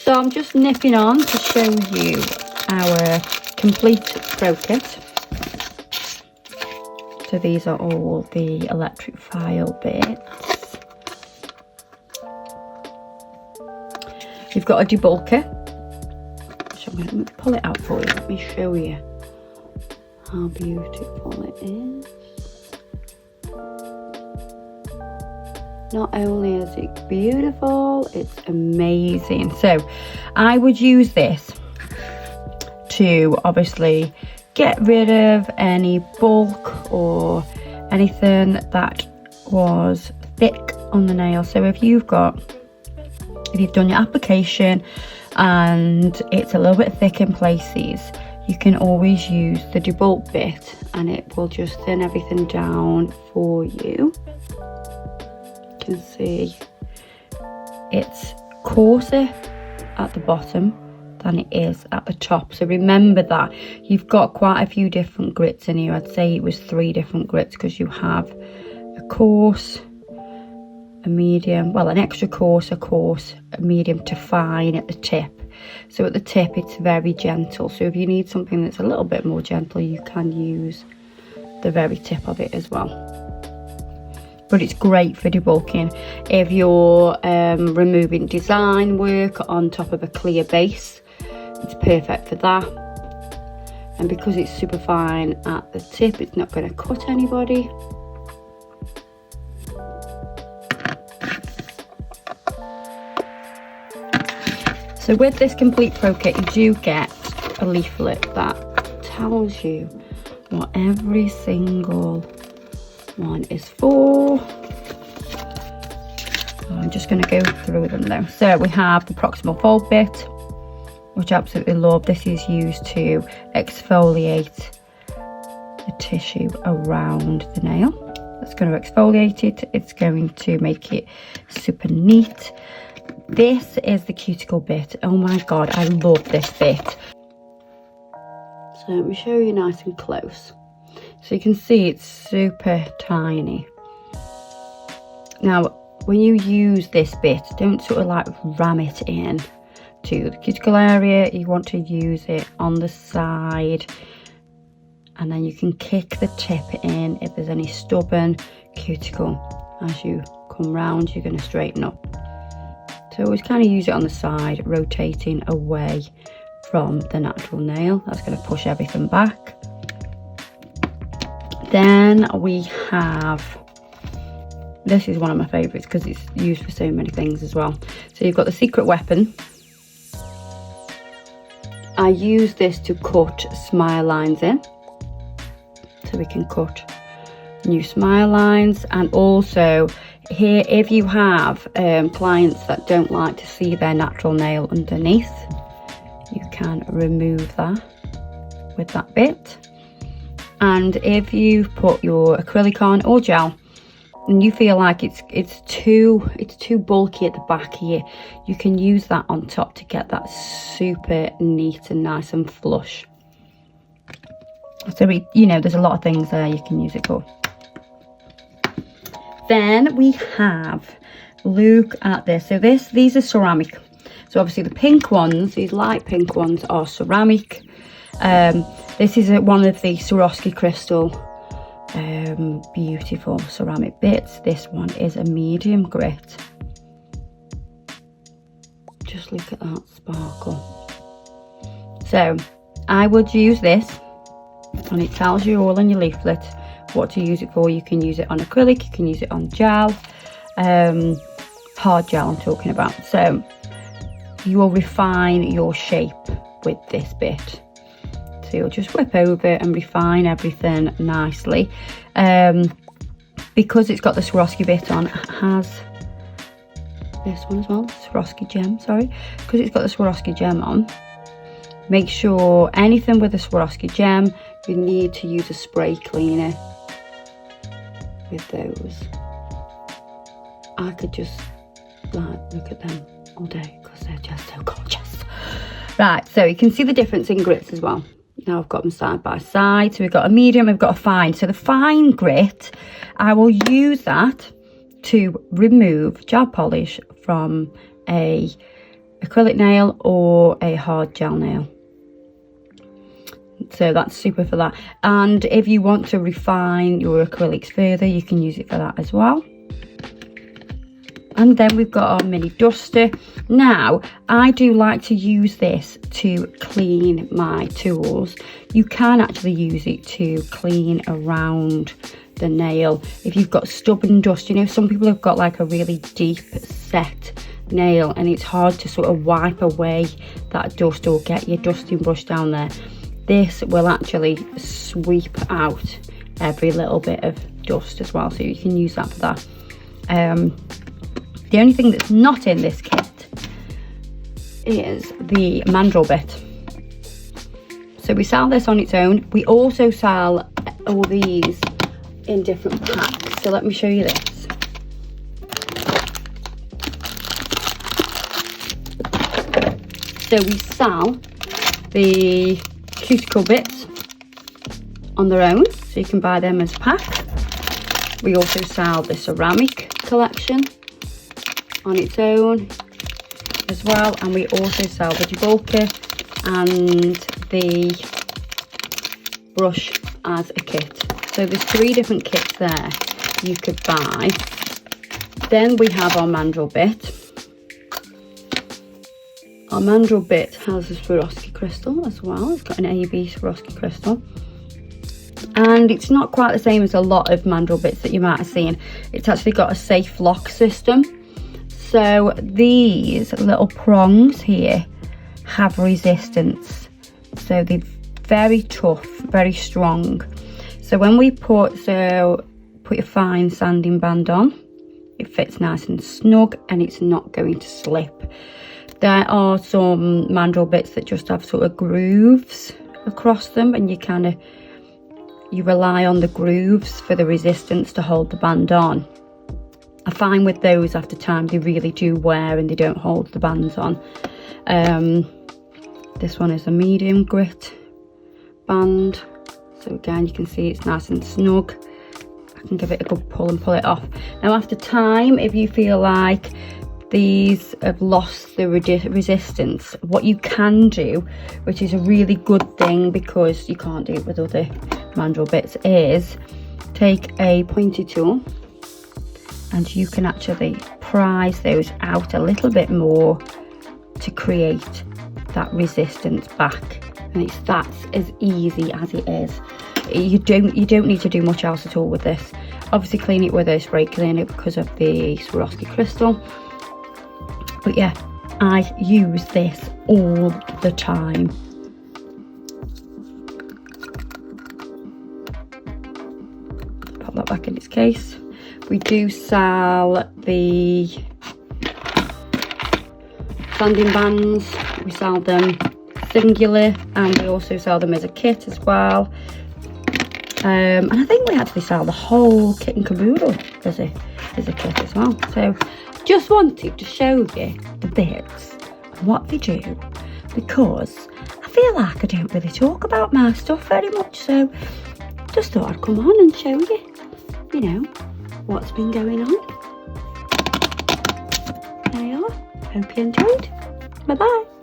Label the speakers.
Speaker 1: So I'm just nipping on to show you our complete pro kit. So these are all the electric file bits. You've got a debulker. So I'm going to pull it out for you. Let me show you how beautiful it is. Not only is it beautiful, it's amazing. So I would use this to obviously get rid of any bulk or anything that was thick on the nail. So if you've done your application and it's a little bit thick in places, you can always use the debulk bit and it will just thin everything down for you. You can see it's coarser at the bottom than it is at the top. So remember that you've got quite a few different grits in here. I'd say it was 3 different grits because you have a coarse, a medium, well, an extra coarse, a medium to fine at the tip. So at the tip it's very gentle. So if you need something that's a little bit more gentle, you can use the very tip of it as well. But it's great for debulking if you're removing design work on top of a clear base. It's perfect for that. And because it's super fine at the tip, it's not going to cut anybody. So with this complete pro kit, you do get a leaflet that tells you what every single one is for. I'm just going to go through them though. So we have the proximal fold bit, which I absolutely love. This is used to exfoliate the tissue around the nail. It's going to exfoliate it. It's going to make it super neat. This is the cuticle bit. Oh my god, I love this bit. So let me show you nice and close. So you can see it's super tiny. Now, when you use this bit, don't sort of like ram it in to the cuticle area. You want to use it on the side, and then you can kick the tip in if there's any stubborn cuticle. As you come round, you're going to straighten up. So always kind of use it on the side, rotating away from the natural nail. That's going to push everything back. Then we have, this is one of my favourites because it's used for so many things as well. So you've got the secret weapon. I use this to cut smile lines in. So we can cut new smile lines. And also here, if you have clients that don't like to see their natural nail underneath, you can remove that with that bit. And if you've put your acrylic on or gel and you feel like it's too bulky at the back here, you can use that on top to get that super neat and nice and flush. So there's a lot of things there you can use it for. Then we have, look at this. So these are ceramic. So obviously the pink ones, these light pink ones, are ceramic. This is one of the Swarovski crystal beautiful ceramic bits. This one is a medium grit. Just look at that sparkle. So I would use this, and it tells you all in your leaflet what to use it for. You can use it on acrylic, you can use it on gel, hard gel I'm talking about. So you will refine your shape with this bit. So you'll just whip over and refine everything nicely. Because it's got the Swarovski bit on, it has this one as well, Swarovski gem, sorry. Because it's got the Swarovski gem on, make sure anything with a Swarovski gem, you need to use a spray cleaner with those. I could just look at them all day because they're just so gorgeous. Right, so you can see the difference in grits as well. Now I've got them side by side. So we've got a medium, we've got a fine. So the fine grit, I will use that to remove gel polish from a acrylic nail or a hard gel nail. So that's super for that. And if you want to refine your acrylics further, you can use it for that as well. And then we've got our mini duster. Now, I do like to use this to clean my tools. You can actually use it to clean around the nail. If you've got stubborn dust, you know, some people have got like a really deep set nail and it's hard to sort of wipe away that dust or get your dusting brush down there. This will actually sweep out every little bit of dust as well, so you can use that for that. The only thing that's not in this kit is the mandrel bit. So we sell this on its own. We also sell all these in different packs. So let me show you this. So we sell the cuticle bits on their own, so you can buy them as a pack. We also sell the ceramic collection on its own as well, and we also sell the debulker and the brush as a kit. So there's 3 different kits there you could buy. Then we have our mandrel bit. Our mandrel bit has a Swarovski crystal as well. It's got an AB Swarovski crystal. And it's not quite the same as a lot of mandrel bits that you might have seen. It's actually got a safe lock system. So these little prongs here have resistance. So they're very tough, very strong. So when we put your fine sanding band on, it fits nice and snug and it's not going to slip. There are some mandrel bits that just have sort of grooves across them, and you rely on the grooves for the resistance to hold the band on. I find with those, after time, they really do wear and they don't hold the bands on. This one is a medium grit band. So again, you can see it's nice and snug. I can give it a good pull and pull it off. Now after time, if you feel like these have lost the resistance, what you can do, which is a really good thing because you can't do it with other mandrel bits, is take a pointy tool and you can actually prise those out a little bit more to create that resistance back. And that's as easy as it is. You don't need to do much else at all with this. Obviously clean it with a spray cleaner because of the Swarovski crystal. But yeah, I use this all the time. Pop that back in its case. We do sell the sanding bands. We sell them singular and we also sell them as a kit as well. And I think we actually sell the whole kit and caboodle as a kit as well. So just wanted to show you the bits and what they do, because I feel like I don't really talk about my stuff very much, so just thought I'd come on and show you know, what's been going on. There you are. Hope you enjoyed. Bye bye.